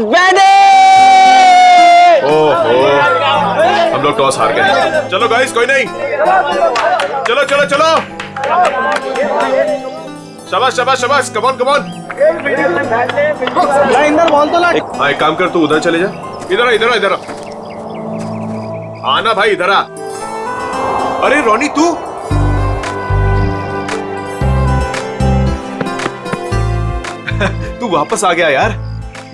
बैठे। ओहो, हम लोग टॉस हार गए। चलो गाइस, कोई नहीं, चलो चलो चलो, शाबाश शाबाश शाबाश, come on come on. Inder ball तो लाट। हाँ, एक काम कर, तू उधर चले जा। इधर आ, इधर आ, इधर आ। आना भाई, इधर आ। अरे रोनी, तू तू वापस आ गया यार।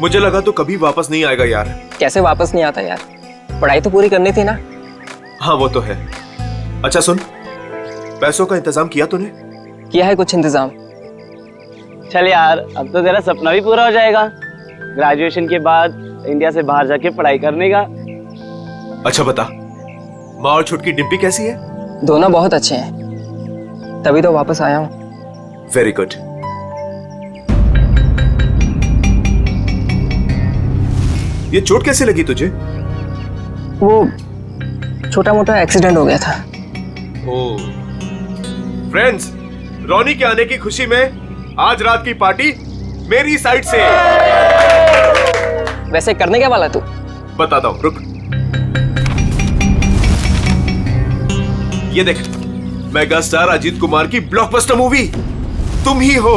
मुझे लगा तू कभी वापस नहीं आएगा यार। कैसे वापस नहीं आता यार, पढ़ाई तो पूरी करनी थी ना। हाँ वो तो है। अच्छा सुन, पैसों का इंतजाम किया तूने? किया है कुछ इंतजाम। चल यार, अब तो तेरा सपना भी पूरा हो जाएगा, ग्रेजुएशन के बाद इंडिया से बाहर जाके पढ़ाई करने का। अच्छा बता, माँ और छुटकी डिम्पी कैसी है? दोनों बहुत अच्छे हैं, तभी तो वापस आया हूँ। Very good. ये चोट कैसे लगी तुझे? वो छोटा मोटा एक्सीडेंट हो गया था। ओह। फ्रेंड्स, रोनी के आने की खुशी में आज रात की पार्टी मेरी साइड से। वैसे करने क्या वाला तू? बताता हूं, रुक। ये देख, मेगा स्टार अजीत कुमार की ब्लॉकबस्टर मूवी तुम ही हो।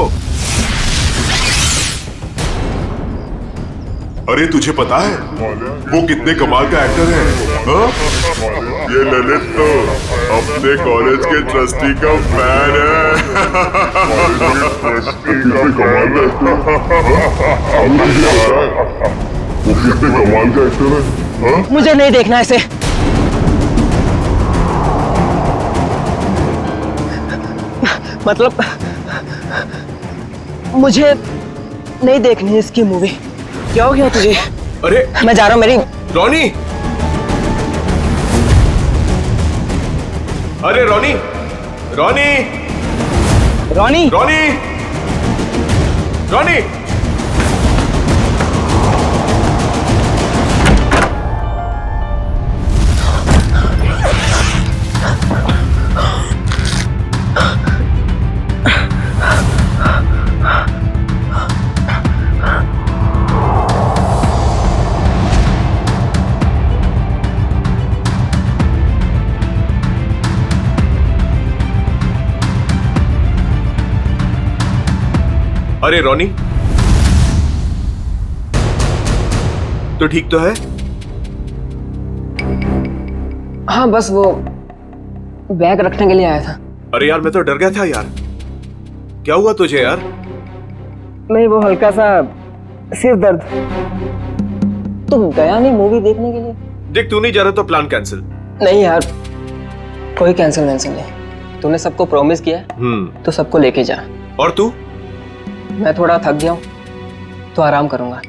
अरे तुझे पता है वो कितने कमाल का एक्टर है? हाँ? ये ललित तो अपने कॉलेज के ट्रस्टी का फैन है। वो कितने कमाल का एक्टर है? हाँ? मुझे नहीं देखना ऐसे। मतलब मुझे नहीं देखनी इसकी मूवी। क्या हो गया तुझे? अरे मैं जा रहा हूँ। मेरी रोनी, अरे रोनी, रोनी, रोनी, रोनी, रोनी। अरे रोनी, तो ठीक तो है? हाँ बस वो बैग रखने के लिए आया था। अरे यार, मैं तो डर गया था यार। क्या हुआ तुझे यार? नहीं, वो हल्का सा सिर दर्द। तुम गया नहीं मूवी देखने के लिए? देख, तू नहीं जा रहा तो प्लान कैंसिल। नहीं यार, कोई कैंसिल नहीं। तूने सबको प्रॉमिस किया है तो सबको लेके जा। और तू? मैं थोड़ा थक गया हूँ तो आराम करूंगा।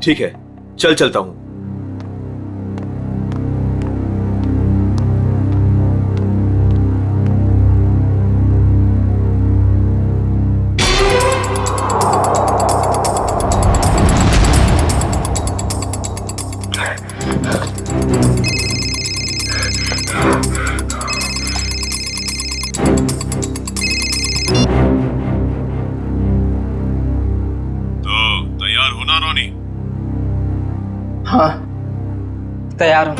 ठीक है, चल चलता हूं। हाँ तैयार हूँ,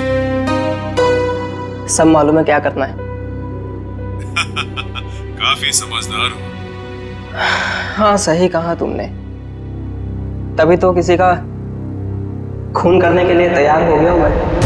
सब मालूम है क्या करना है। काफी समझदार हो। हाँ सही कहा तुमने, तभी तो किसी का खून करने के लिए तैयार हो गया हूँ मैं।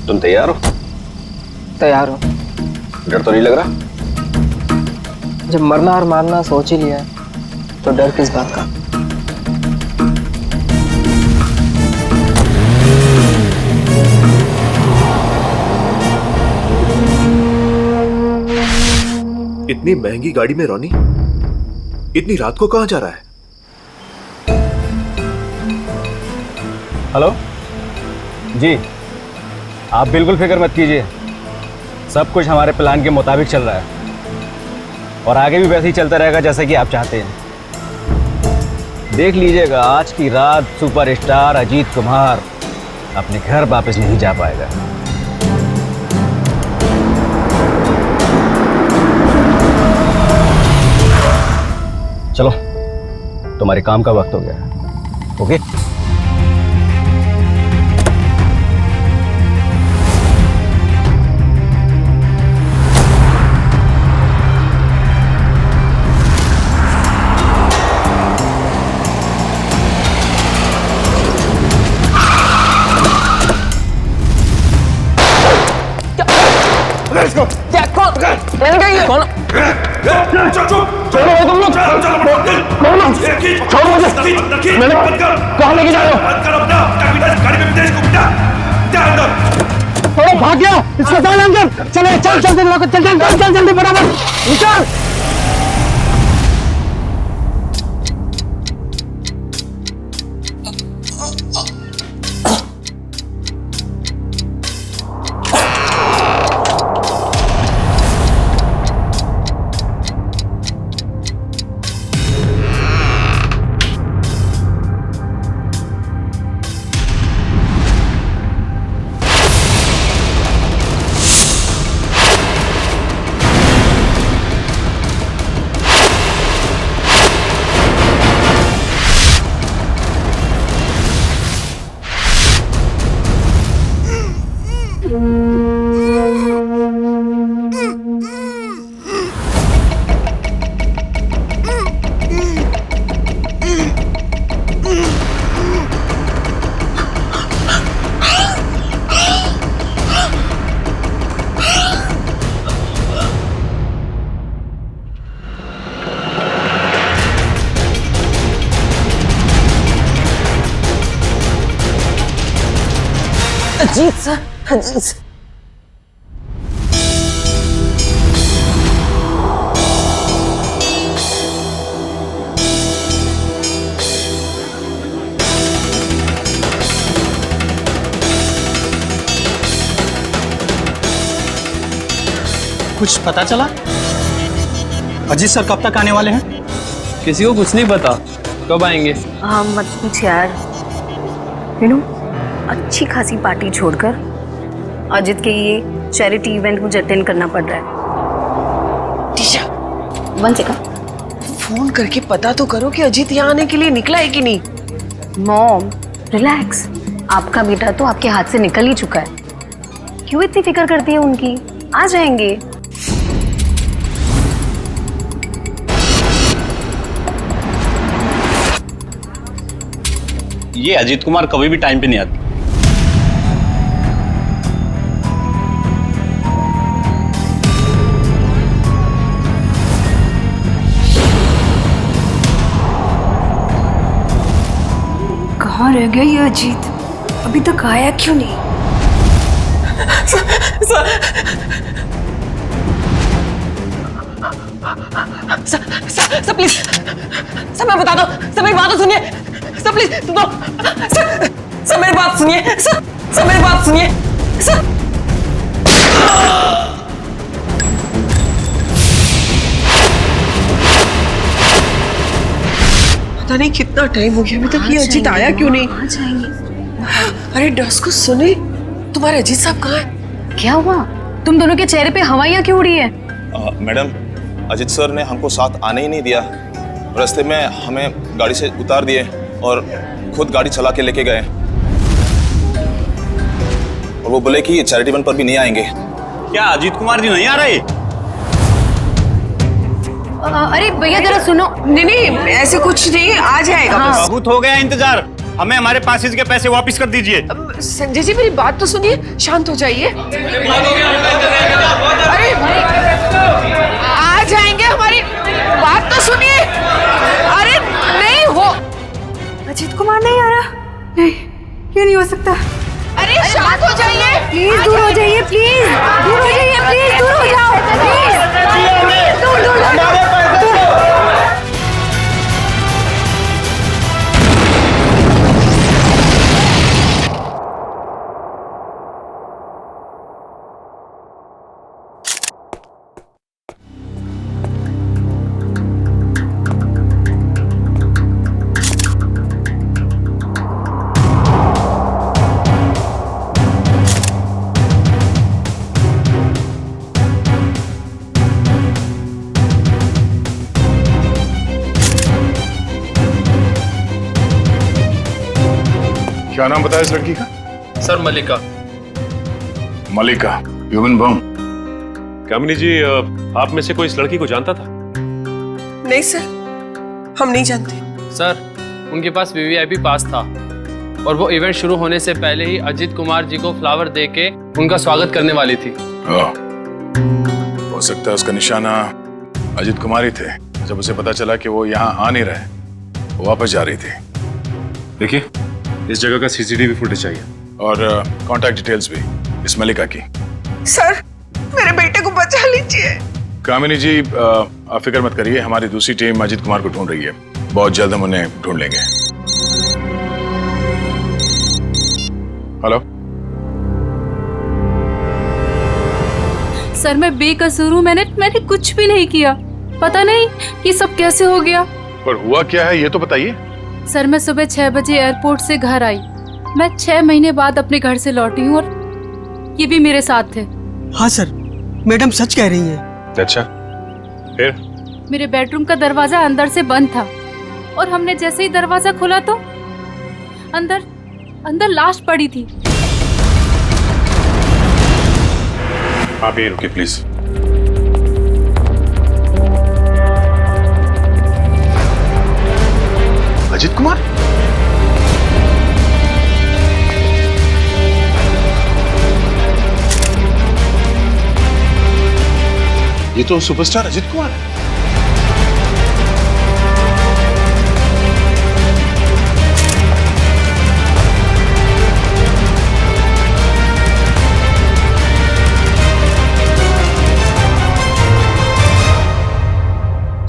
तुम तैयार हो? तैयार हूँ। डर तो नहीं लग रहा? जब मरना और मारना सोच ही लिया है तो डर किस बात का। इतनी महंगी गाड़ी में रोनी इतनी रात को कहां जा रहा है? हेलो जी, आप बिल्कुल फिक्र मत कीजिए, सब कुछ हमारे प्लान के मुताबिक चल रहा है। और आगे भी वैसे ही चलता रहेगा जैसे कि आप चाहते हैं। देख लीजिएगा, आज की रात सुपरस्टार अजीत कुमार अपने घर वापस नहीं जा पाएगा। चलो, तुम्हारे काम का वक्त हो गया है। ओके? भाग गया, इसको डाल अंदर। चले, चल चल चल चल चल चल जल्दी बराबर निकल। Ajit sir, Ajit sir. कुछ पता चला? अजीत सर कब तक आने वाले हैं? किसी को कुछ नहीं पता कब आएंगे। हाँ मत पूछ यार। अच्छी खासी पार्टी छोड़कर अजित के ये चैरिटी इवेंट मुझे अटेंड करना पड़ रहा है। टीशा, 1 सेकंड, फोन करके पता तो करो कि अजीत यहाँ आने के लिए निकला है कि नहीं। मॉम रिलैक्स, आपका बेटा तो आपके हाथ से निकल ही चुका है, क्यों इतनी फिक्र करती है उनकी? आ जाएंगे। ये अजीत कुमार कभी भी टाइम पे नहीं आती। कहाँ रह गया ये अजीत? अभी तक आया क्यों नहीं? सर प्लीज, सर मैं बता दो, सर मेरी बात तो सुनिए, सर प्लीज दो, सर मेरी बात सुनिए, सर मेरी बात सुनिए, सर। पता नहीं कितना टाइम हो गया, अभी तक ये अजीत आया क्यों नहीं? आ जाएंगे। अरे डस को सुने, तुम्हारे अजीत साहब कहाँ हैं? क्या हुआ? तुम दोनों के चेहरे पे हवाइयाँ क्यों उड़ी है? मैडम, अजीत सर ने हमको साथ आने ही नहीं दिया। रास्ते में हमें गाड़ी से उतार दिए और खुद गाड़ी चला के लेके गए, और वो बोले कि चैरिटी इवेंट पर भी नहीं आएंगे। क्या अजीत कुमार जी नहीं आ रहे? अरे भैया जरा सुनो। नहीं ऐसे कुछ नहीं, आ जाएगा बस। बहुत हो गया इंतजार, हमें हमारे पासेज के पैसे वापस कर दीजिए। संजय जी मेरी बात तो सुनिए, शांत हो जाइए। अरे आ जाएंगे, हमारी बात तो सुनिए। अरे नहीं हो, अजीत कुमार नहीं आ रहा? नहीं, ये नहीं हो सकता। अरे शांत हो जाइए, प्लीज दूर हो जाइए, प्लीज दूर हो जाइए, प्लीज दूर हो जाओ, प्लीज दूर दूर दूर। क्या नाम बताया इस लड़की का? सर मलिका। मलिका ह्यूमन बम। कामिनी जी, आप में से कोई इस लड़की को जानता था? नहीं सर, हम नहीं जानते। सर उनके पास वीवीआईपी पास था और वो इवेंट शुरू होने से पहले ही अजीत कुमार जी को फ्लावर दे के उनका स्वागत करने वाली थी। हो सकता है उसका निशाना अजीत कुमार ही थे। जब उसे पता चला कि वो यहाँ आ नहीं रहे, वो वापस जा रही थी। देखिए, इस जगह का सीसीटीवी फुटेज चाहिए और कांटेक्ट डिटेल्स भी इस मलिका की। सर मेरे बेटे को बचा लीजिए। कामिनी जी, आप फिक्र मत करिए, हमारी दूसरी टीम अजीत कुमार को ढूंढ रही है। बहुत जल्द हम उन्हें ढूंढ लेंगे। हेलो सर, मैं बेकसूर हूँ। मैंने कुछ भी नहीं किया। पता नहीं कि सब कैसे हो गया। पर हुआ क्या है ये तो बताइए। सर मैं सुबह 6 बजे एयरपोर्ट से घर आई। मैं 6 महीने बाद अपने घर से लौटी हूँ और ये भी मेरे साथ थे। हाँ सर, मैडम सच कह रही हैं। अच्छा, फिर? मेरे बेडरूम का दरवाजा अंदर से बंद था और हमने जैसे ही दरवाजा खोला तो अंदर लाश पड़ी थी। आप यहीं रुकिए प्लीज। अजीत कुमार? ये तो सुपरस्टार अजीत कुमार है।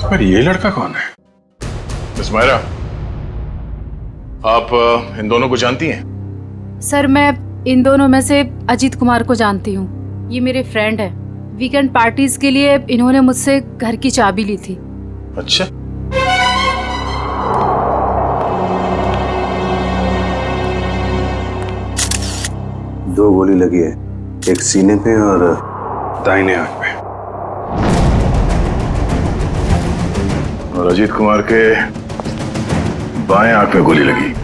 पर ये लड़का कौन है? मिस मायरा, आप इन दोनों को जानती हैं? सर मैं इन दोनों में से अजीत कुमार को जानती हूँ। ये मेरे फ्रेंड है। वीकेंड पार्टीज के लिए इन्होंने मुझसे घर की चाबी ली थी। अच्छा, दो गोली लगी है, एक सीने पे और दाहिने आंख पे। और अजीत कुमार के बाएं आंख में गोली लगी।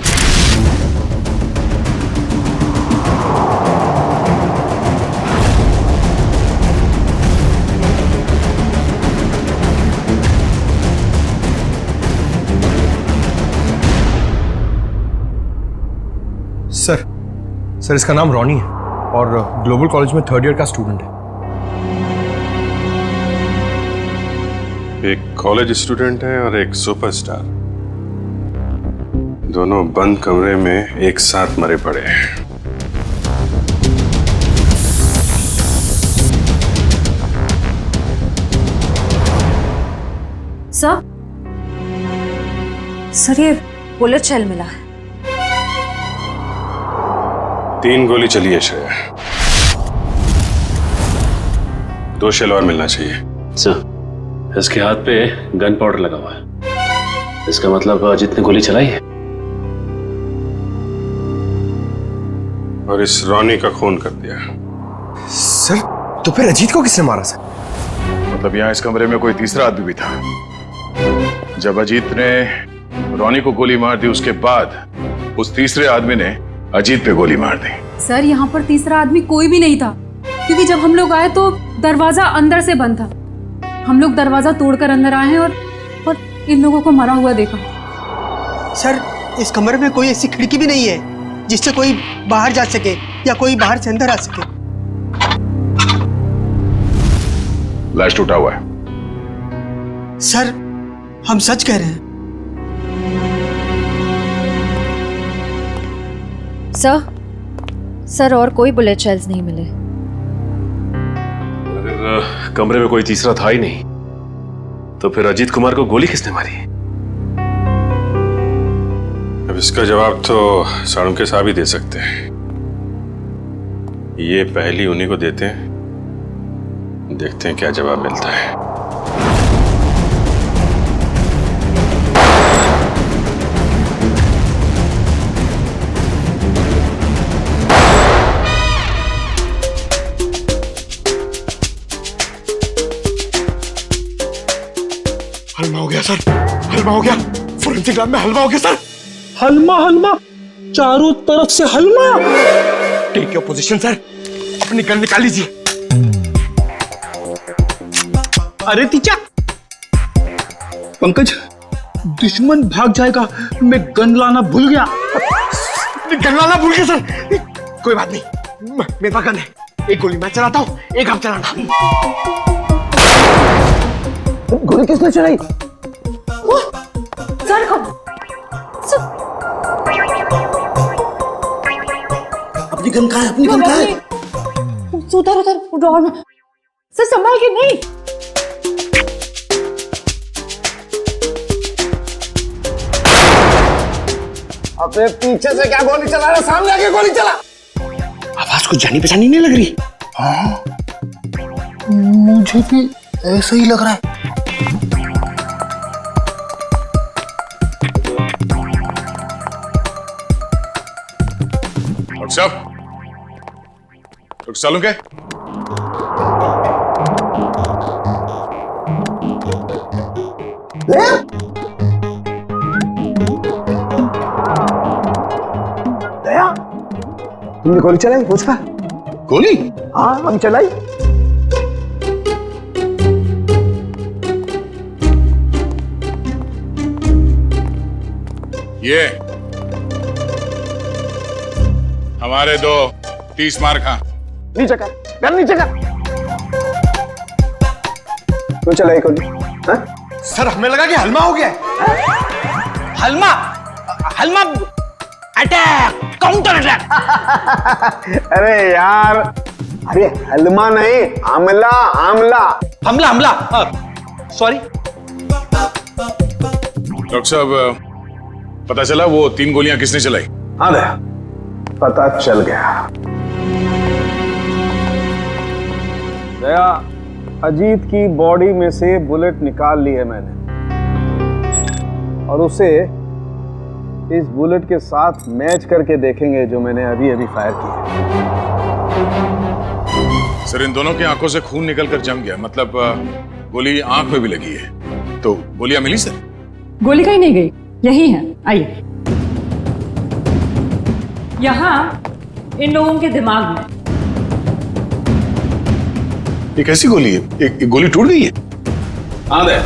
सर इसका नाम रॉनी है और ग्लोबल कॉलेज में 3rd ईयर का स्टूडेंट है। एक कॉलेज स्टूडेंट है और एक सुपरस्टार, दोनों बंद कमरे में एक साथ मरे पड़े हैं। सर ये बुलेट शेल मिला है। 3 गोली चली है श्रेया, 2 शेल और मिलना चाहिए। सर इसके हाथ पे गन पाउडर लगा हुआ है, इसका मतलब अजीत ने गोली चलाई है। और इस रॉनी का खून कर दिया। सर तो फिर अजीत को किसने मारा सर? मतलब यहाँ इस कमरे में कोई तीसरा आदमी भी था। जब अजीत ने रॉनी को गोली मार दी, उसके बाद उस तीसरे आदमी ने अजीत पे गोली मार दी। सर यहाँ पर तीसरा आदमी कोई भी नहीं था, क्योंकि जब हम लोग आए तो दरवाजा अंदर से बंद था। हम लोग दरवाजा तोड़कर अंदर आए हैं और इन लोगों को मरा हुआ देखा। सर इस कमरे में कोई ऐसी खिड़की भी नहीं है जिससे कोई बाहर जा सके या कोई बाहर से अंदर आ सके। लाश टूटा हुआ है। सर हम सच कह रहे हैं। सर और कोई बुलेट शेल्स नहीं मिले। अगर कमरे में कोई तीसरा था ही नहीं तो फिर अजीत कुमार को गोली किसने मारी? अब इसका जवाब तो साळुंखे साहब ही दे सकते हैं। ये पहली उन्हीं को देते हैं, देखते हैं क्या जवाब मिलता है। हलवा हो गया सर, हलवा हो गया। फोरेंसिक लैब में हलवा हो गया सर। हलमा चारों तरफ से हलवा। टेक योर पोजीशन सर, अपनी गन निकाल लीजिए। अरे तीचा, पंकज दुश्मन भाग जाएगा, मैं गन लाना भूल गया। गन लाना भूल गया सर। कोई बात नहीं, मेरे पास गन है। एक गोली मैं चलाता हूँ, एक आप चलाना। गोली किसने चलाई? सर अपनी गन कहाँ है? अपनी गन कहाँ है? उधर उधर ड्रॉअर में। सर संभाल के। नहीं अपने पीछे से क्या गोली चला रहा, सामने आके गोली चला। आवाज कुछ जानी पहचानी नहीं लग रही। हाँ, मुझे भी ऐसा ही लग रहा है। डॉक्टर साहब, डॉक्टर सालू क्या? दया, तुमने गोली चलाई? पूछ का गोली? हाँ, हम चलाई। ये हमारे दो 30 मार खा। नीचे कर, गन नीचे कर। क्यों चलाई गोली? सर हमें लगा कि हलमा हो गया है। हलमा हलमा अटैक, काउंटर अटैक। अरे यार, अरे हलमा नहीं, आमला आमला। हमला हमला, सॉरी। डॉक्टर साहब, पता चला वो 3 गोलियां किसने चलाई? हाँ दया, पता चल गया। दया, अजीत की बॉडी में से बुलेट निकाल ली है मैंने, और उसे इस बुलेट के साथ मैच करके देखेंगे जो मैंने अभी अभी फायर की है। सर, इन दोनों की आंखों से खून निकलकर जम गया, मतलब गोली आंख में भी लगी है। तो गोलियां मिली सर? गोली कहीं नहीं गई, यही है। आइए, यहाँ इन लोगों के दिमाग में। ये कैसी गोली है? एक गोली टूट गई है? हाँ दया,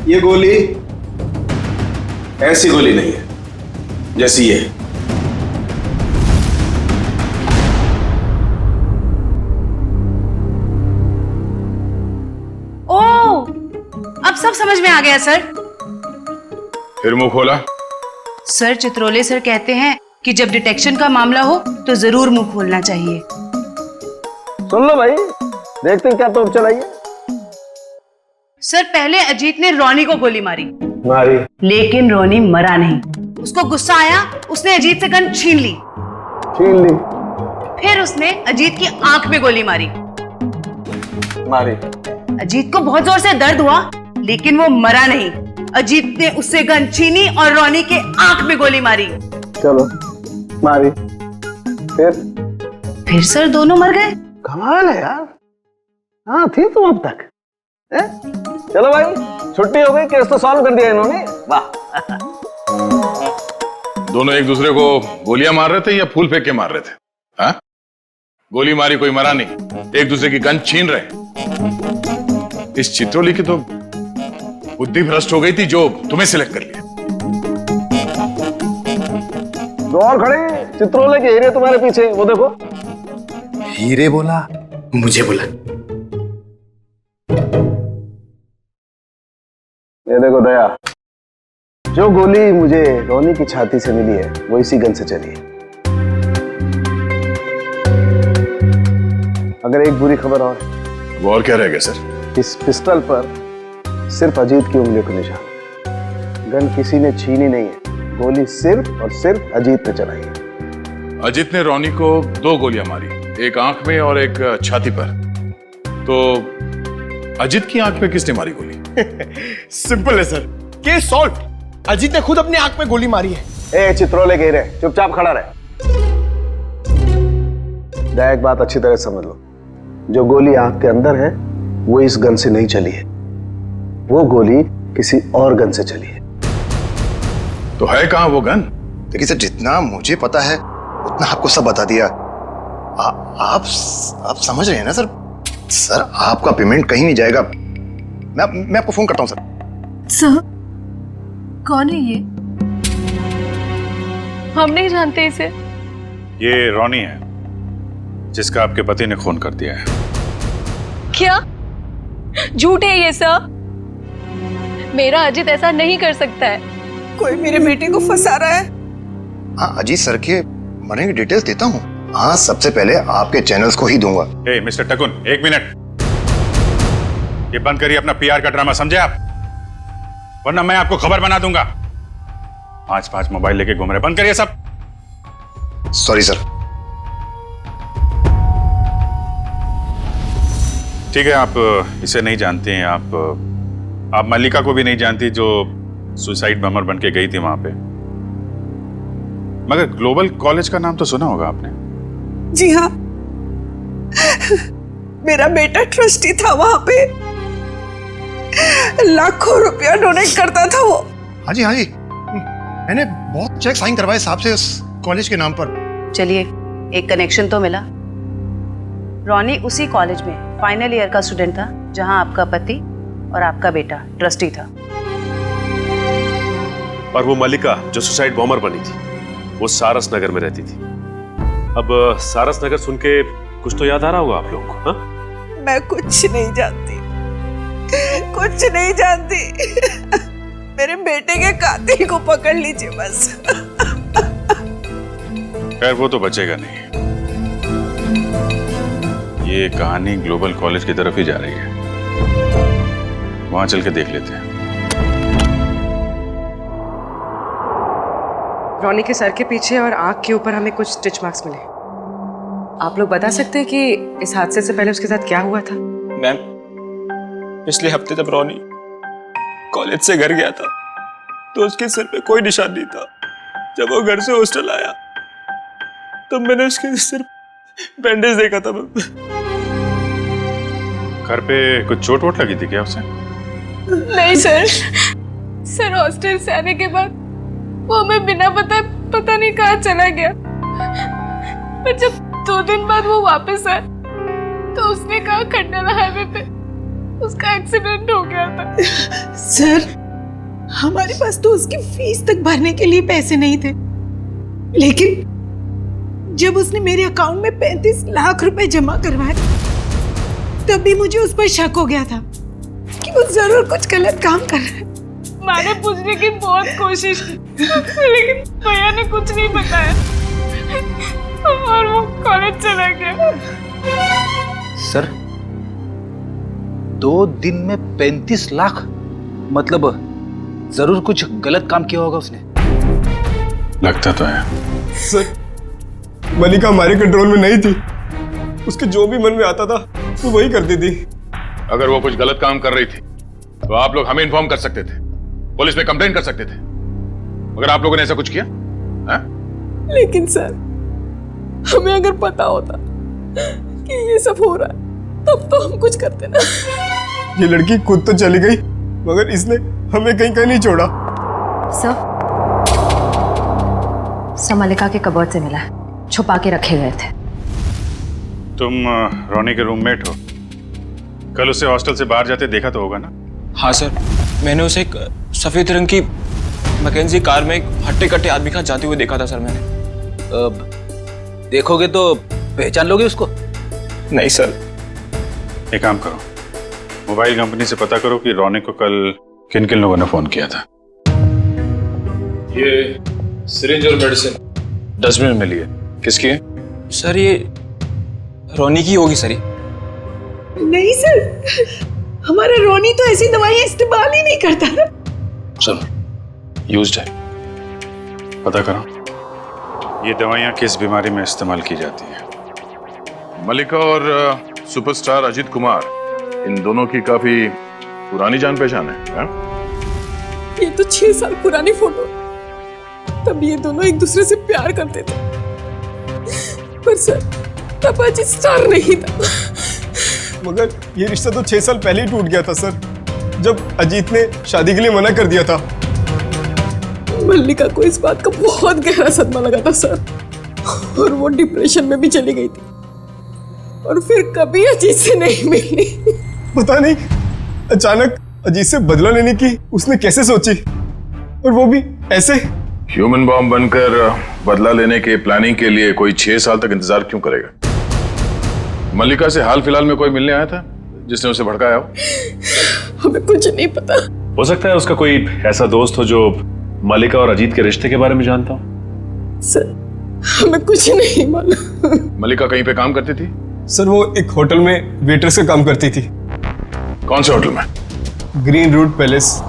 ये गोली ऐसी गोली नहीं है जैसी ये। ओह, अब सब समझ में आ गया सर। फिर मुंह खोला? सर, चित्रोले सर कहते हैं कि जब डिटेक्शन का मामला हो तो जरूर मुंह खोलना चाहिए। सुन लो भाई, देखते हैं क्या तोप चलाइए। सर, पहले अजीत ने रोनी को गोली मारी, लेकिन रोनी मरा नहीं। उसको गुस्सा आया, उसने अजीत से गन छीन ली। फिर उसने अजीत की आंख में गोली मारी। अजीत को बहुत जोर से दर्द हुआ, लेकिन वो मरा नहीं। अजीत ने उससे गन छीनी और रोनी के आंख में गोली मारी। चलो, मारी। फिर सर दोनों मर गए। कमाल है यार। हाँ, थी तुम अब तक। चलो भाई, छुट्टी हो गई, केस तो सॉल्व कर दिया इन्होंने। वाह। दोनों एक दूसरे को गोलियां मार रहे थे या फूल फेंक के मार रहे थे? हाँ? गोली मारी, कोई मरा नहीं, एक दूसरे की गन छीन रहे। इस चित्रोली की तो बुद्धि भ्रष्ट हो गई थी जो तुम्हें सिलेक्ट कर लिया। दो और खड़े, चित्रोले के हीरे तुम्हारे पीछे, वो देखो। हीरे बोला, मुझे बोला। ये देखो दया, जो गोली मुझे रोनी की छाती से मिली है वो इसी गन से चली है। अगर एक बुरी खबर और, वो और क्या रह गया सर? इस पिस्टल पर सिर्फ अजीत की उंगलियों का निशान है। गन किसी ने छीनी नहीं है, गोली सिर्फ और सिर्फ अजीत ने चलाई है। अजीत ने रोनी को 2 गोलियां मारी, एक आंख में और एक छाती पर। तो अजीत की आंख में किसने मारी गोली? सिंपल है सर, केस सॉल्व। अजीत ने खुद अपनी आंख में गोली मारी है। ए चित्रोले के हीरे, चुपचाप खड़ा रहे। दया, एक बात अच्छी तरह समझ लो, जो गोली आंख के अंदर है वो इस गन से नहीं चली है, वो गोली किसी और गन से चली है। तो है कहां वो गन? देखिए सर, जितना मुझे पता है उतना आपको सब बता दिया। आप समझ रहे हैं ना सर? सर आपका पेमेंट कहीं नहीं जाएगा। मैं आपको फोन करता हूँ सर। सर, कौन है ये? हम नहीं जानते इसे। ये रोनी है, जिसका आपके पति ने खून कर दिया है। क्या? झूठ है ये सब। मेरा अजीत ऐसा नहीं कर सकता है। कोई मेरे बेटे को फंसा रहा है। हाँ, अजीत सर के मरने की डिटेल्स देता हूँ। हाँ, सबसे पहले आपके चैनल्स को ही दूंगा। ए, मिस्टर टकुन, 1 मिनट। ये बंद करिए अपना पीआर का ड्रामा, समझे आप? वरना मैं आपको खबर बना दूंगा। 5 मोबाइल लेके घूम रहे, बंद करिए सब। Sorry sir. ठीक है, आप इसे नहीं जानते हैं। आप मल्लिका को भी नहीं जानती, जो सुसाइड बमर बन के गई थी वहां पे। मगर ग्लोबल कॉलेज का नाम तो सुना होगा आपने। जी हाँ, मेरा बेटा ट्रस्टी था वहां पे। लाखों रुपया डोनेट करता था वो। हाँ जी, मैंने बहुत चेक साइन करवाए साहब से उस कॉलेज के नाम पर। चलिए, एक कनेक्शन तो मिला। रॉनी उसी कॉलेज में फाइनल ईयर का स्टूडेंट था जहां आपका पति और आपका बेटा ट्रस्टी था। और वो मल्लिका जो सुसाइड बॉम्बर बनी थी, वो सारस नगर में रहती थी। अब सारस नगर सुन के कुछ तो याद आ रहा होगा आप लोगों को। हाँ? मैं कुछ नहीं जानती, कुछ नहीं जानती। मेरे बेटे के कातिल को पकड़ लीजिए बस। खैर, वो तो बचेगा नहीं। ये कहानी ग्लोबल कॉलेज की तरफ ही जा रही है। वहां चल के देख लेते हैं। रॉनी के सर के पीछे और आंख के ऊपर हमें कुछ स्टिच मार्क्स मिले। आप लोग बता सकते हैं कि इस हादसे से पहले उसके साथ क्या हुआ था? मैम, पिछले हफ्ते जब रॉनी कॉलेज से घर गया था तो उसके सिर पे कोई निशान नहीं था। जब वो घर से हॉस्टल आया तब मैंने उसके सिर बैंडेज देखा था। घर पे कुछ चोट वोट लगी थी क्या उसे? नहीं सर, हॉस्टल से आने के बाद वो हमें बिना पता नहीं कहाँ चला गया। पर जब 2 दिन बाद वो वापस आया तो उसने कहा खंडाला हाईवे पे उसका एक्सीडेंट हो गया था। सर, हमारे पास तो उसकी फीस तक भरने के लिए पैसे नहीं थे, लेकिन जब उसने मेरे अकाउंट में 35 लाख रुपए जमा करवाए तब भी मुझे उस पर शक हो गया था कि वो जरूर कुछ गलत काम कर रहा है। मैंने पूछने की बहुत कोशिश की, लेकिन भैया ने कुछ नहीं बताया और वो कॉलेज चला गया। सर, 2 दिन में 35 लाख? मतलब जरूर कुछ गलत काम किया होगा उसने। लगता तो है। सर, मल्लिका हमारे कंट्रोल में नहीं थी। उसके जो भी मन में आता था वो वही करती थी। अगर वो कुछ गलत काम कर रही थी तो आप लोग हमें इन्फॉर्म कर सकते थे, पुलिस में कंप्लेंट कर सकते थे। मगर आप लोगों ने ऐसा कुछ किया? है? लेकिन सर, हमें अगर पता होता कि ये सब हो रहा है तब तो हम कुछ करते ना। ये लड़की खुद तो चली गई मगर इसने हमें कहीं नहीं छोड़ा। सर, मल्लिका के कबर्ड से मिला है, छुपा के रखे गए थे। तुम रोनी के रूममेट हो, कल उसे हॉस्टल से बाहर जाते देखा तो होगा ना? हाँ सर, मैंने उसे एक सफेद रंग की मैकेंजी कार में एक हट्टे कट्टे आदमी के साथ जाते हुए देखा था सर मैंने। देखोगे तो पहचान लोगे उसको? नहीं सर। एक काम करो, मोबाइल कंपनी से पता करो कि रोनी को कल किन किन लोगों ने फोन किया था। ये सिरिंज और मेडिसिन डस्टबिन में मिली है, किसकी है? सर, ये रोनी की होगी सर। नहीं सर, हमारा रोनी तो ऐसी दवाइयां इस्तेमाल ही नहीं करता था। चलो, यूज्ड है, पता करो ये दवाइयां किस बीमारी में इस्तेमाल की जाती है। मल्लिका और सुपरस्टार अजीत कुमार, इन दोनों की काफी पुरानी जान पहचान है। ये तो 6 साल पुरानी फोटो, तब ये दोनों एक दूसरे से प्यार करते थे। पर सर, तब अजीत स्टार नहीं था। मगर ये रिश्ता तो 6 साल पहले ही टूट गया था सर, जब अजीत ने शादी के लिए मना कर दिया था। मल्लिका को इस बात का बहुत गहरा सदमा लगा था सर, और वो डिप्रेशन में भी चली गई थी और फिर कभी अजीत से नहीं मिली। पता नहीं अचानक अजीत से बदला लेने की उसने कैसे सोची, और वो भी ऐसे। ह्यूमन बॉम्ब बनकर बदला लेने के प्लानिंग के लिए कोई 6 साल तक इंतजार क्यों करेगा? मल्लिका से हाल फिलहाल में कोई मिलने आया था जिसने उसे भड़काया हो? हमें कुछ नहीं पता। हो सकता है उसका कोई ऐसा दोस्त हो जो मल्लिका और अजीत के रिश्ते के बारे में जानता हो। सर हमें कुछ नहीं मालूम। मल्लिका कहीं पे काम करती थी? सर वो एक होटल में वेट्रेस का काम करती थी। कौन से होटल में? Green Route Palace.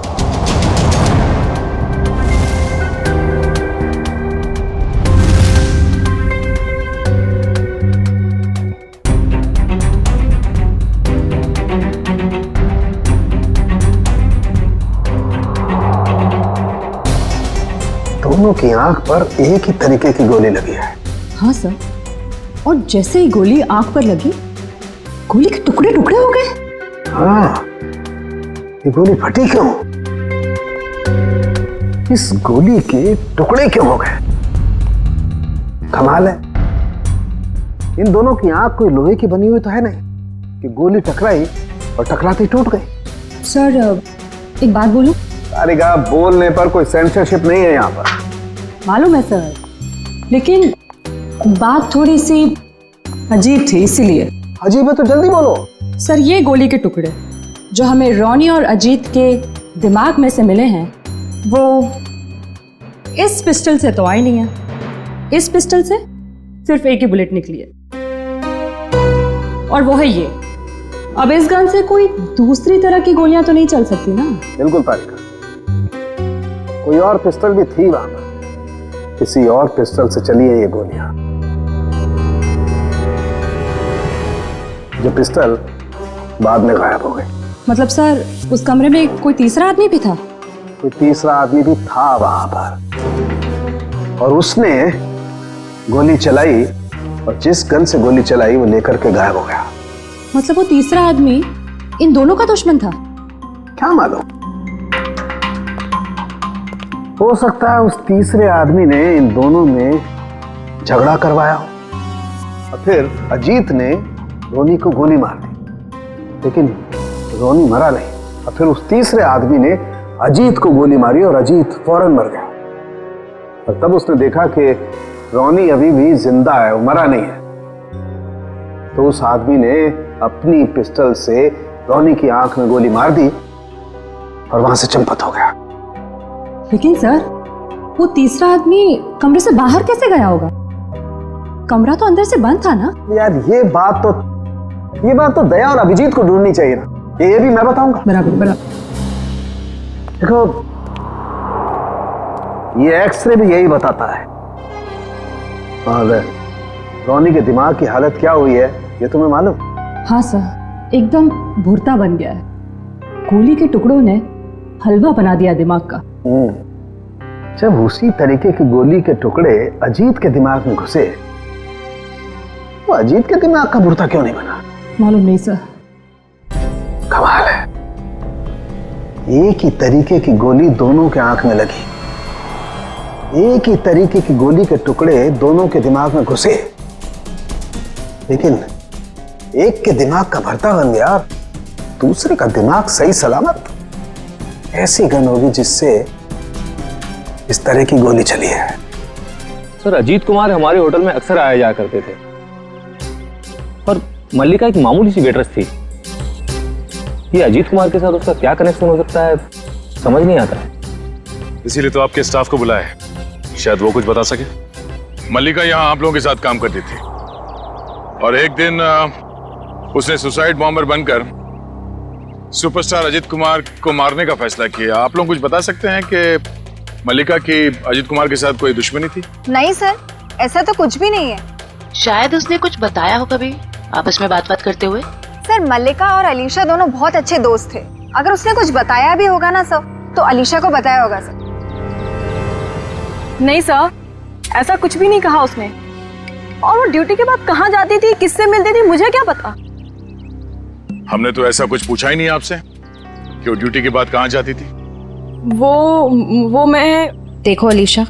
दोनों की आंख पर एक ही तरीके की गोली लगी है। हाँ सर, और जैसे ही गोली आंख पर लगी, गोली के टुकड़े टुकड़े हो गए। हाँ, ये गोली फटी क्यों? इस गोली के टुकड़े क्यों हो गए? कमाल है, इन दोनों की आंख कोई लोहे की बनी हुई तो है नहीं कि गोली टकराई और टकराती टूट गई। सर एक बात बोलूं? सारिका, बोलने पर कोई सेंसरशिप नहीं है यहाँ पर। मालूम है सर, लेकिन बात थोड़ी सी अजीब थी, इसीलिए। अजीब है तो जल्दी बोलो। सर ये गोली के टुकड़े जो हमें रोनी और अजीत के दिमाग में से मिले हैं, वो इस पिस्टल से तो आई नहीं है। इस पिस्टल से सिर्फ एक ही बुलेट निकली है, और वो है ये। अब इस गन से कोई दूसरी तरह की गोलियां तो नहीं चल सकती ना? बिल्कुल तारिका, कोई और पिस्टल भी थी वहां पर, किसी और पिस्टल से चली है ये गोलियां। जो पिस्टल बाद में गायब हो गई। मतलब सर उस कमरे में कोई तीसरा आदमी भी था? कोई तीसरा आदमी भी था वहां पर, और उसने गोली चलाई, और जिस गन से गोली चलाई वो लेकर के गायब हो गया। मतलब वो तीसरा आदमी इन दोनों का दुश्मन था? क्या मालूम, हो सकता है उस तीसरे आदमी ने इन दोनों में झगड़ा करवाया हो, और फिर अजीत ने रोनी को गोली मार दी, लेकिन रोनी मरा नहीं, और फिर उस तीसरे आदमी ने अजीत को गोली मारी और अजीत फौरन मर गया। और तब उसने देखा कि रोनी अभी भी जिंदा है, वो मरा नहीं है, तो उस आदमी ने अपनी पिस्टल से रोनी की आंख में गोली मार दी और वहां से चंपत हो गया। लेकिन सर वो तीसरा आदमी कमरे से बाहर कैसे गया होगा? कमरा तो अंदर से बंद था ना? यार ये बात तो दया और अभिजीत को ढूंढनी चाहिए ना, ये भी मैं बताऊंगा। बराबर बराबर। देखो ये एक्सरे भी यही बताता है, और रोनी के दिमाग की हालत क्या हुई है ये तुम्हें मालूम? हाँ सर, एकदम भुरता बन गया है। गोली के टुकड़ों ने हलवा बना दिया दिमाग का। जब उसी तरीके की गोली के टुकड़े अजीत के दिमाग में घुसे, वो अजीत के दिमाग का भुरता क्यों नहीं बना? मालूम नहीं सर। कमाल है, एक ही तरीके की गोली दोनों के आंख में लगी, एक ही तरीके की गोली के टुकड़े दोनों के दिमाग में घुसे, लेकिन एक के दिमाग का भरता बन गया, दूसरे का दिमाग सही सलामत। ऐसी गन होगी जिससे इस तरह की गोली चली है। सर अजीत कुमार हमारे होटल में अक्सर आया जाया करते थे, पर मल्लिका एक मामूली सी वेट्रेस थी। ये अजीत कुमार के साथ उसका क्या कनेक्शन हो सकता है, समझ नहीं आता है। इसीलिए तो आपके स्टाफ को बुलाया है, शायद वो कुछ बता सके। मल्लिका यहाँ आप लोगों के साथ काम करती थी, और एक दिन उसने सुसाइड बॉम्बर बनकर सुपरस्टार अजीत कुमार को मारने का फैसला किया। आप लोग कुछ बता सकते हैं कि मल्लिका की अजीत कुमार के साथ कोई दुश्मनी थी? नहीं सर, ऐसा तो कुछ भी नहीं है। शायद उसने कुछ बताया हो कभी आपस में बात करते हुए। सर मल्लिका और अलीशा दोनों बहुत अच्छे दोस्त थे, अगर उसने कुछ बताया भी होगा ना सर, तो अलीशा को बताया होगा सर। नहीं सर, ऐसा कुछ भी नहीं कहा उसने। और वो ड्यूटी के बाद कहाँ जाती थी, किससे मिलती थी, मुझे क्या पता। हमने तो ऐसा कुछ पूछा ही नहीं आपसे कि वो ड्यूटी के बाद कहाँ जाती थी। वो मैं देखो अलीशा,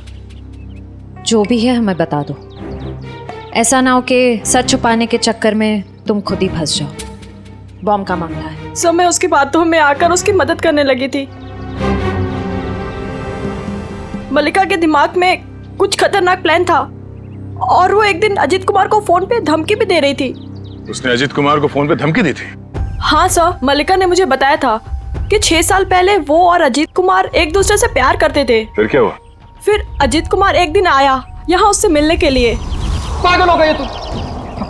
जो भी है हमें बता दो। ऐसा ना हो कि सच छुपाने के चक्कर में तुम खुद ही फंस जाओ। बॉम्ब का मामला है। सर मैं उसकी बातों में आकर उसकी मदद करने लगी थी। मल्लिका के दिमाग में कुछ खतरनाक प्लान था और वो एक दिन अजीत कुमार को फोन पे धमकी भी दे रही थी। उसने अजीत कुमार को फोन पे धमकी दी थी? हाँ सर, मल्लिका ने मुझे बताया था कि 6 साल पहले वो और अजीत कुमार एक दूसरे से प्यार करते थे। फिर क्या हुआ? फिर अजीत कुमार एक दिन आया यहाँ उससे मिलने के लिए। पागल हो गई तुम?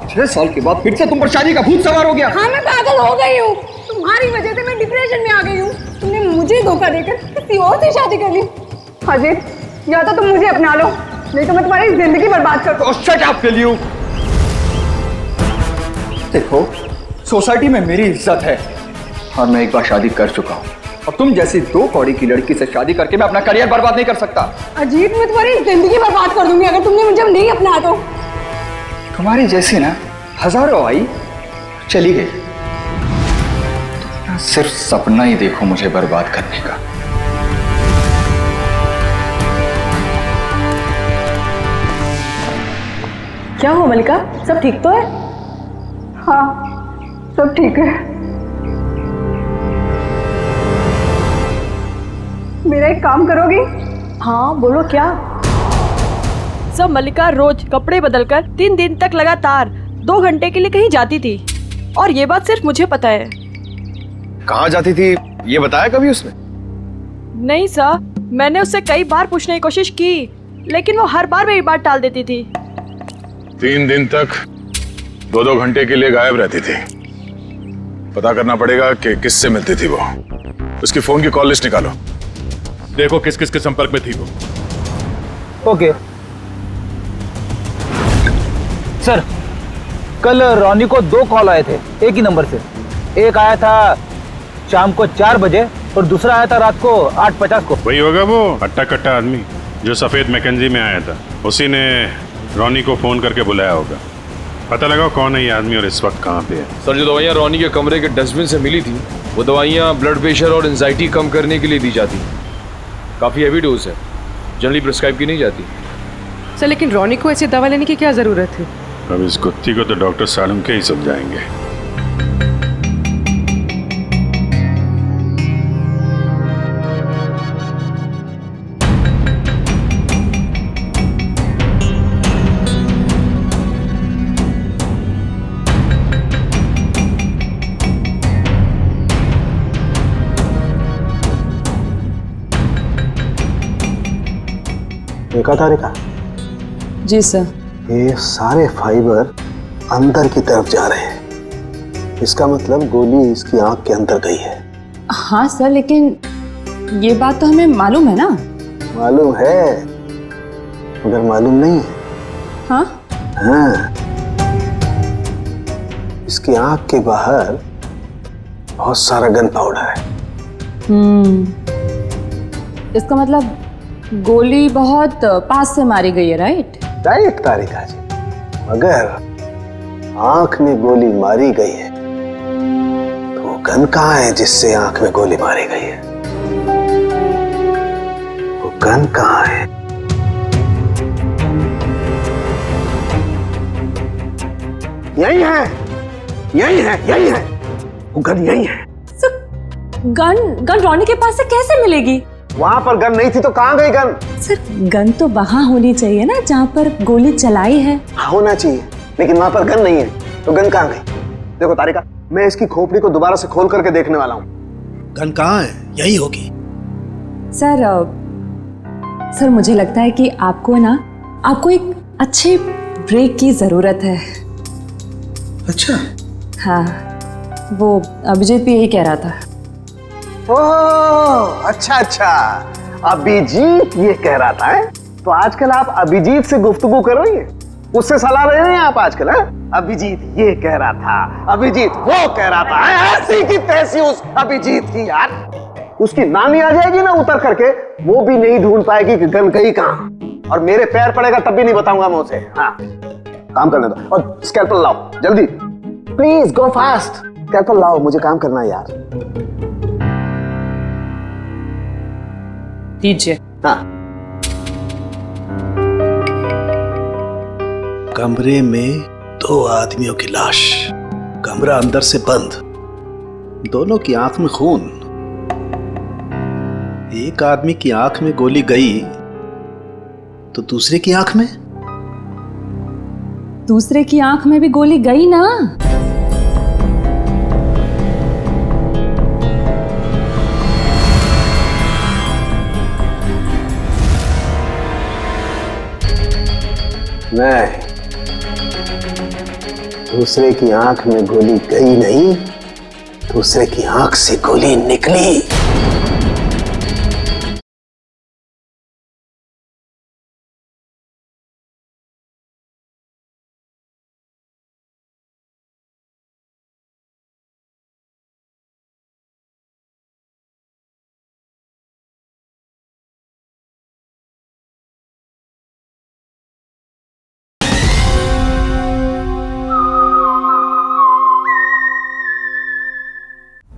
6 साल के बाद फिर से तुम पर शादी का भूत सवार हो गया? हाँ मैं पागल हो गई हूँ। तुम्हारी वजह से मैं डिप्रेशन में आ गई हूँ। तुमने मुझे धोखा देकर किसी और से शादी कर ली। अजीत, या तो तुम मुझे अपना लो, नहीं तो मैं तुम्हारी जिंदगी बर्बाद कर दूँ। Shut up will you. देखो, सोसाइटी में मेरी इज्जत है और मैं एक बार शादी कर चुका हूँ और तुम जैसी 2 कौड़ी की लड़की से शादी करके मैं अपना करियर बर्बाद नहीं कर सकता। अजीत, मैं तुम्हारी जिंदगी बर्बाद कर दूंगी अगर तुमने मुझे नहीं अपना तो। तुम्हारी जैसी ना हजारों आई चली गई। तुम सिर्फ सपना ही देखो मुझे बर्बाद करने का। क्या हुआ मल्लिका, सब ठीक तो है? हाँ, सब ठीक है। मेरा एक काम करोगी? हाँ बोलो क्या? सब मल्लिका रोज कपड़े बदलकर 3 दिन तक लगातार 2 घंटे के लिए कहीं जाती थी और ये बात सिर्फ मुझे पता है। कहाँ जाती थी ये बताया कभी उसने? नहीं सर, मैंने उससे कई बार पूछने की कोशिश की लेकिन वो हर बार मेरी बात टाल देती थी। 3 दिन तक 2-2 घंटे के लिए गायब रहती थी। पता करना पड़ेगा कि किससे मिलती थी वो। उसकी फोन की कॉल लिस्ट निकालो, देखो किस किस के संपर्क में थी वो। ओके सर, कल रॉनी को 2 कॉल आए थे एक ही नंबर से। एक आया था शाम को 4 बजे और दूसरा आया था रात को 8:50 को। वही होगा वो हट्टा कट्टा आदमी जो सफेद मैकेंजी में आया था। उसी ने रॉनी को फोन करके बुलाया होगा। पता लगाओ कौन है ये आदमी और इस वक्त कहाँ पे है। सर, जो दवाइयाँ रॉनी के कमरे के डस्टबिन से मिली थी वो दवाइयाँ ब्लड प्रेशर और एंजाइटी कम करने के लिए दी जाती। काफ़ी हैवी डोज है, जनरली प्रिस्क्राइब की नहीं जाती। सर लेकिन रॉनी को ऐसी दवा लेने की क्या जरूरत है? अब इस कुत्ती को तो डॉक्टर सालुंके ही समझाएंगे। देखा तारिका? जी सर। ये सारे फाइबर अंदर की तरफ जा रहे हैं। इसका मतलब गोली इसकी आंख के अंदर गई है। हाँ सर, लेकिन ये बात तो हमें मालूम है ना। मालूम है मगर मालूम नहीं है। हाँ हाँ, इसकी आंख के बाहर बहुत सारा गन पाउडर है। इसका मतलब गोली बहुत पास से मारी गई है, राइट? राइट तारिका जी, मगर आंख में गोली मारी गई है तो गन कहाँ है जिससे आंख में गोली मारी गई है? वो गन कहाँ है? यही है, यही है, यही है, वो गन यही है। गन रॉनी के पास से कैसे मिलेगी? वहां पर गन नहीं थी तो कहां गई गन? सर गन तो वहां होनी चाहिए ना जहां पर गोली चलाई है। होना चाहिए, लेकिन वहां पर गन नहीं है तो गन कहां गई? देखो तारिका, मैं इसकी खोपड़ी को दोबारा से खोल करके देखने वाला हूँ। गन कहाँ है? यही होगी। सर मुझे लगता है कि आपको एक अच्छे ब्रेक की जरूरत है। अच्छा? हाँ, वो अभिजीत भी यही कह रहा था। ओह अच्छा अच्छा, अभिजीत ये कह रहा था है? तो आजकल आप अभिजीत से गुफ्तगू कर रही हैं, उससे सलाह ले रहे हैं आप आजकल? है अभिजीत ये कह रहा था, अभिजीत वो कह रहा था, ऐसी की तैसी उस अभिजीत की यार। उसकी नानी आ जाएगी ना उतर करके, वो भी नहीं ढूंढ पाएगी कि गन गई कहां, और मेरे पैर पड़ेगा तब भी नहीं बताऊंगा मैं उसे। हाँ काम करने दो, और स्कैल्पल लाओ जल्दी, प्लीज गो फास्ट। स्कैल्पल लाओ, मुझे काम करना है यार। दीजिए। हाँ कमरे में 2 आदमियों की लाश, कमरा अंदर से बंद, दोनों की आंख में खून। एक आदमी की आंख में गोली गई तो दूसरे की आंख में? दूसरे की आंख में भी गोली गई ना। नहीं, दूसरे की आंख में गोली गई नहीं, दूसरे की आंख से गोली निकली।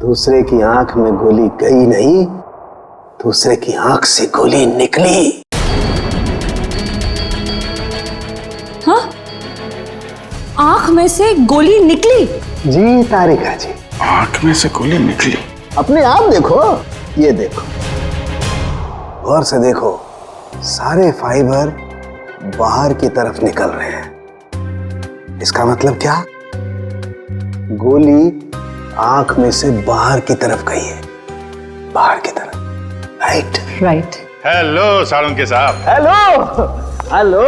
दूसरे की आंख में गोली गई नहीं, दूसरे की आंख से गोली निकली। हाँ? आंख में से गोली निकली? जी तारिका जी, आंख में से गोली निकली। अपने आप देखो, ये देखो, गौर से देखो, सारे फाइबर बाहर की तरफ निकल रहे हैं। इसका मतलब क्या? गोली आंख में से बाहर की तरफ गई है, बाहर की तरफ। राइट। हेलो साळुंके साहब। हेलो हेलो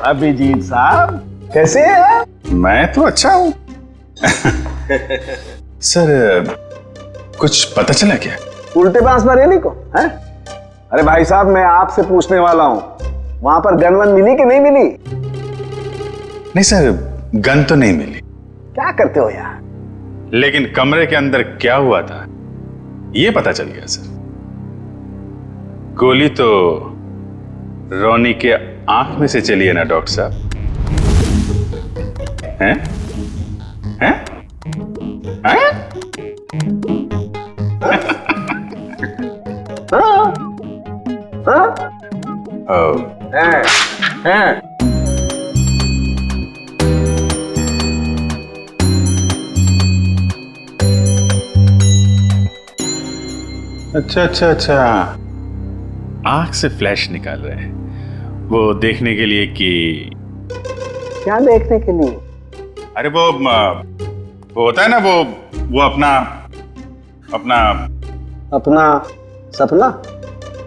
अभिजीत साहब, कैसे हैं? मैं तो अच्छा हूँ। सर, कुछ पता चला क्या? उल्टे बांस बरेली को है? अरे भाई साहब, मैं आपसे पूछने वाला हूँ, वहां पर गन वन मिली कि नहीं मिली? नहीं सर, गन तो नहीं मिली। क्या करते हो यार? लेकिन कमरे के अंदर क्या हुआ था ये पता चल गया सर। गोली तो रोनी के आंख में से चली है ना डॉक्टर साहब? हैं? हैं? हैं? हैं? अच्छा अच्छा अच्छा, आंख से फ्लैश निकाल रहे हैं, वो देखने के लिए कि क्या देखने के लिए? अरे वो होता है ना, वो अपना सपना?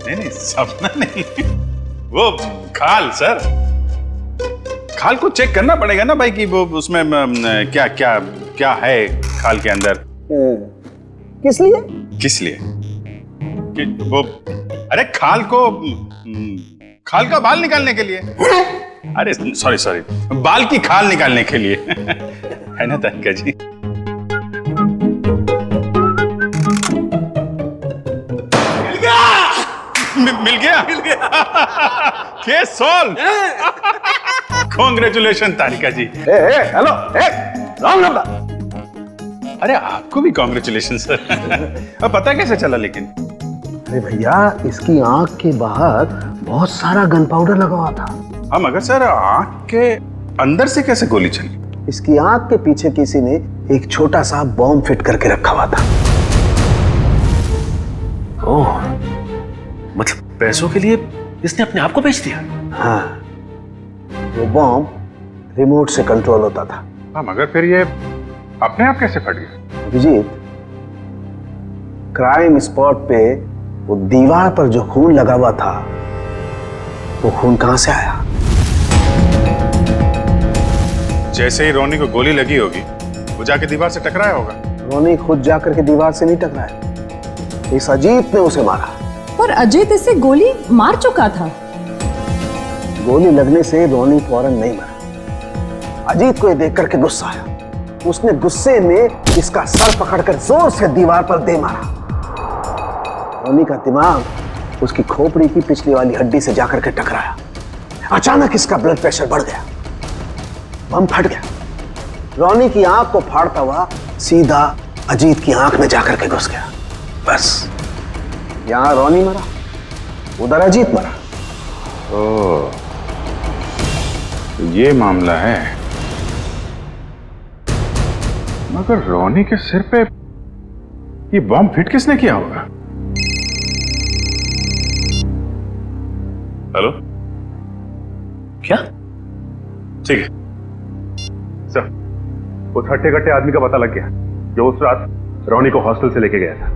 नहीं सपना नहीं, वो खाल सर, खाल को चेक करना पड़ेगा ना भाई कि वो उसमें क्या क्या क्या है खाल के अंदर। किस लिए? किस लिए? कि वो, अरे खाल का बाल निकालने के लिए। अरे सॉरी, बाल की खाल निकालने के लिए। है ना तारिका जी? मिल गया case solve. Congratulation Tarika ji. Hello, wrong number. अरे आपको भी कांग्रेचुलेशन सर। अब पता कैसे चला लेकिन? अरे भैया, इसकी आंख के बाहर बहुत सारा गन पाउडर लगा हुआ था। हाँ मगर सर, आंख के अंदर से कैसे गोली चली? इसकी आंख के पीछे किसी ने एक छोटा सा बॉम्ब फिट करके रखा हुआ था। ओह, मतलब पैसों के लिए इसने अपने आप को बेच दिया? हाँ, वो बॉम्ब रिमोट से कंट्रोल होता था। हाँ मगर फिर ये अपने आप कैसे फट गया? अभिजीत, क्राइम स्पॉट पे वो दीवार पर जो खून लगा हुआ था, वो खून कहां से आया? जैसे ही रोनी को गोली लगी होगी, वो जाके दीवार से टकराया होगा। रोनी खुद जाकर के दीवार से नहीं टकराया, इस अजीत ने उसे मारा। पर अजीत इसे गोली मार चुका था। गोली लगने से रोनी फौरन नहीं मरा। अजीत को ये देख करके गुस्सा आया, उसने गुस्से में इसका सर पकड़कर जोर से दीवार पर दे मारा। रोनी का दिमाग उसकी खोपड़ी की पिछली वाली हड्डी से जाकर के टकराया। अचानक इसका ब्लड प्रेशर बढ़ गया, बम फट गया। रोनी की आंख को फाड़ता हुआ सीधा अजीत की आंख में जाकर के घुस गया। बस, यहां रोनी मरा, उधर अजीत मरा। ओह, तो ये मामला है। मगर रोनी के सिर पे ये बॉम्ब फिट किसने किया होगा? हेलो, क्या? ठीक है सर, उस हट्टे कट्टे आदमी का पता लग गया जो उस रात रोनी को हॉस्टल से लेके गया था।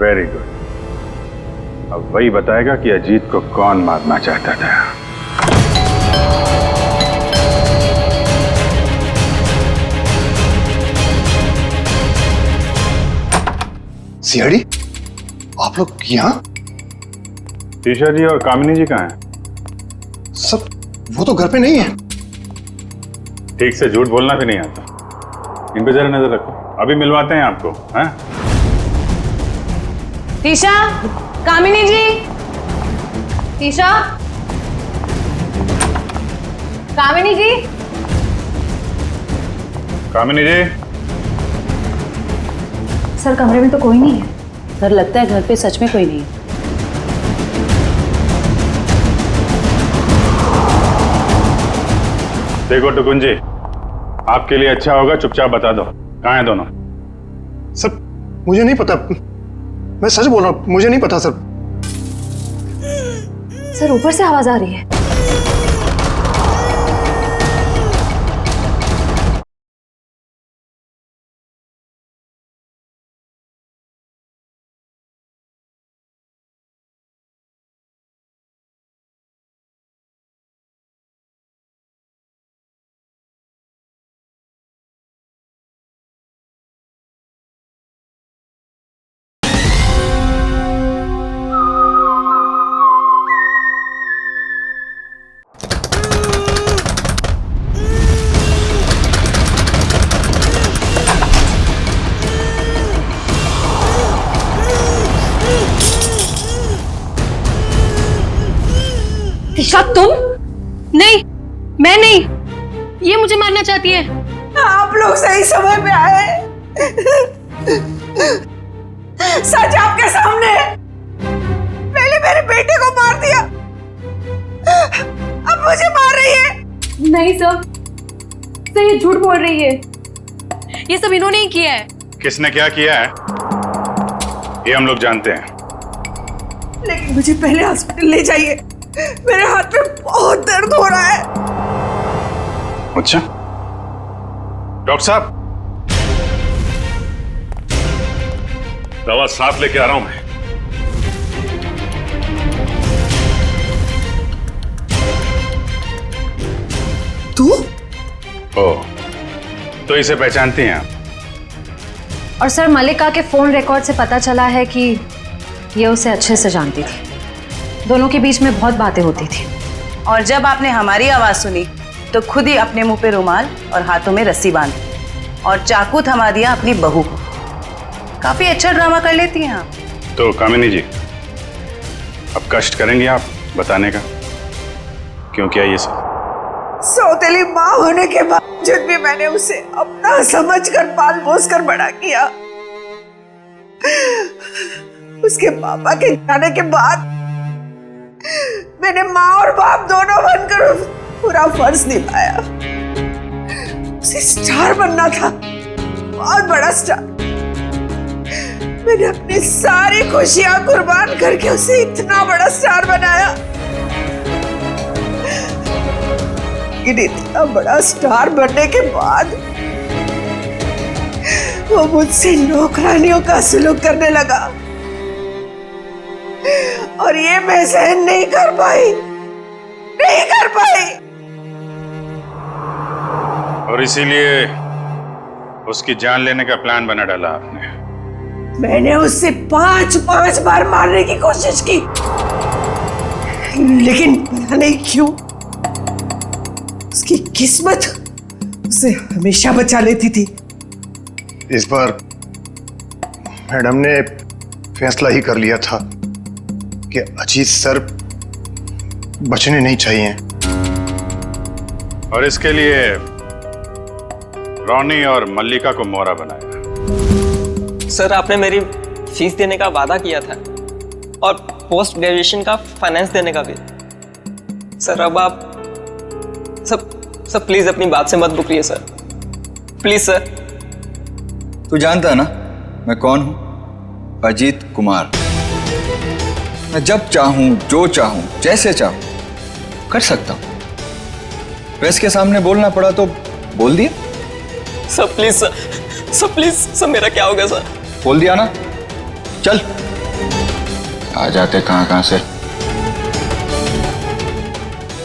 Very good. अब वही बताएगा कि अजीत को कौन मारना चाहता था। सीआईडी, आप लोग यहाँ? टीशा जी और कामिनी जी कहाँ हैं? सब वो तो घर पे नहीं है। ठीक से झूठ बोलना भी नहीं आता। इन पे जरा नजर रखो, अभी मिलवाते हैं आपको। हैं? टीशा, कामिनी जी, टीशा, कामिनी जी, कामिनी जी। सर कमरे में तो कोई नहीं है। सर लगता है घर पे सच में कोई नहीं है। देखो टुकुन जी, आपके लिए अच्छा होगा चुपचाप बता दो कहाँ हैं दोनों। सर मुझे नहीं पता, मैं सच बोल रहा हूँ, मुझे नहीं पता सर। सर ऊपर से आवाज आ रही है। ईशा तुम? नहीं, मैं नहीं, ये मुझे मारना चाहती है। आप लोग सही समय पे आए। सच आपके सामने है। पहले मेरे बेटे को मार दिया, अब मुझे मार रही है। नहीं सर, सर ये झूठ बोल रही है। ये सब इन्होंने ही किया है। किसने क्या किया है ये हम लोग जानते हैं। लेकिन मुझे पहले हॉस्पिटल ले जाइए, मेरे हाथ में बहुत दर्द हो रहा है। अच्छा डॉक्टर साहब, दवा साथ लेके आ रहा हूं मैं। तू? ओह, तो इसे पहचानती हैं आप? और सर मल्लिका के फोन रिकॉर्ड से पता चला है कि ये उसे अच्छे से जानती थी। दोनों के बीच में बहुत बातें होती थी। और जब आपने हमारी आवाज सुनी तो खुद ही अपने मुंह पे रुमाल और हाथों में रस्सी बांधी और चाकू थमा दिया अपनी बहू को। काफी अच्छा ड्रामा कर लेती हैं आप। तो कामिनी जी, अब कष्ट करेंगे आप बताने का क्यों किया ये सब? सौतेली माँ होने के बावजूद भी मैंने उसे अपना समझकर पाल पोस कर बड़ा किया। उसके पापा के जाने के बाद मैंने माँ और बाप दोनों बनकर पूरा फर्ज निभाया। उसे स्टार बनना था, बहुत बड़ा स्टार। मैंने अपनी सारी खुशियां कुर्बान करके उसे इतना बड़ा स्टार बनाया। लेकिन इतना बड़ा स्टार बनने के बाद वो मुझसे नौकरानियों का सलूक करने लगा और ये मैं सहन नहीं कर पाई। और इसीलिए उसकी जान लेने का प्लान बना डाला आपने। मैंने उससे 5 बार मारने की कोशिश की, लेकिन पता नहीं क्यों उसकी किस्मत उसे हमेशा बचा लेती थी। इस बार मैडम ने फैसला ही कर लिया था कि अजीत सर बचने नहीं चाहिए और इसके लिए रोनी और मल्लिका को मोहरा बनाया। सर आपने मेरी फीस देने का वादा किया था और पोस्ट ग्रेजुएशन का फाइनेंस देने का भी। सर अब आप सब सर प्लीज अपनी बात से मत मुकरिए सर, प्लीज सर। तू जानता है ना मैं कौन हूं? अजीत कुमार। मैं जब चाहूं, जो चाहूं, जैसे चाहूं कर सकता हूं। प्रेस के सामने बोलना पड़ा तो बोल दिया। Sir please sir please sir, मेरा क्या हो गया सर? बोल दिया ना, चल। आ जाते कहां से।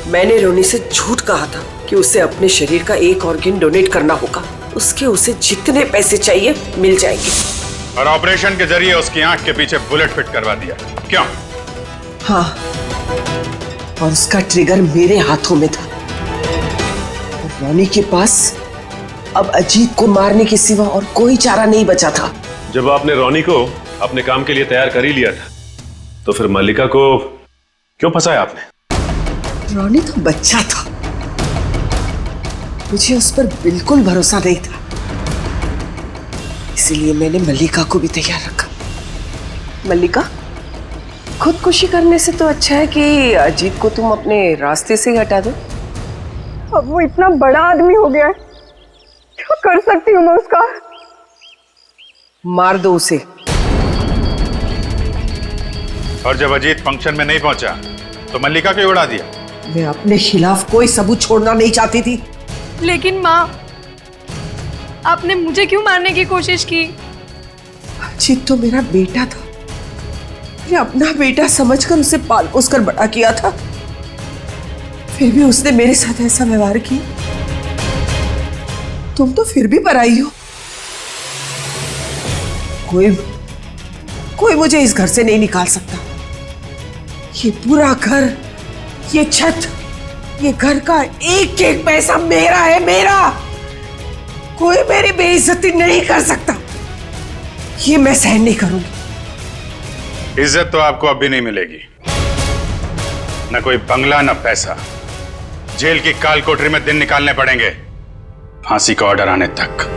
मैंने रोनी से झूठ कहा था कि उसे अपने शरीर का एक ऑर्गन डोनेट करना होगा, उसके उसे जितने पैसे चाहिए मिल जाएंगे। और ऑपरेशन के जरिए उसकी आंख के पीछे बुलेट फिट करवा दिया, क्यों? हाँ, और उसका ट्रिगर मेरे हाथों में था। और रोनी के पास अब अजीत को मारने के सिवा और कोई चारा नहीं बचा था। जब आपने रोनी को अपने काम के लिए तैयार कर ही लिया था, तो फिर मल्लिका को क्यों फंसाया आपने? रोनी तो बच्चा था, मुझे उस पर बिल्कुल भरोसा नहीं था, इसीलिए मैंने मल्लिका को भी तैयार रखा। मल्लिका, खुदकुशी करने से तो अच्छा है कि अजीत को तुम अपने रास्ते से हटा दो। अब वो इतना बड़ा आदमी हो गया है, क्या कर सकती हूँ मैं उसका? मार दो उसे। और जब अजीत फंक्शन में नहीं पहुंचा तो मल्लिका क्यों उड़ा दिया? मैं अपने खिलाफ कोई सबूत छोड़ना नहीं चाहती थी। लेकिन माँ, आपने मुझे क्यों मारने की कोशिश की? अजीत तो मेरा बेटा था, मैं अपना बेटा समझकर उसे पाल पोस कर बड़ा किया था, फिर भी उसने मेरे साथ ऐसा व्यवहार किया। तुम तो फिर भी पराई हो। कोई मुझे इस घर से नहीं निकाल सकता। ये पूरा घर, ये छत, ये घर का एक एक पैसा मेरा है, मेरा। कोई मेरी बेइज्जती नहीं कर सकता, ये मैं सहन नहीं करूंगी। इज्जत तो आपको अब भी नहीं मिलेगी, न कोई बंगला न पैसा। जेल की काल कोठरी में दिन निकालने पड़ेंगे, फांसी का ऑर्डर आने तक।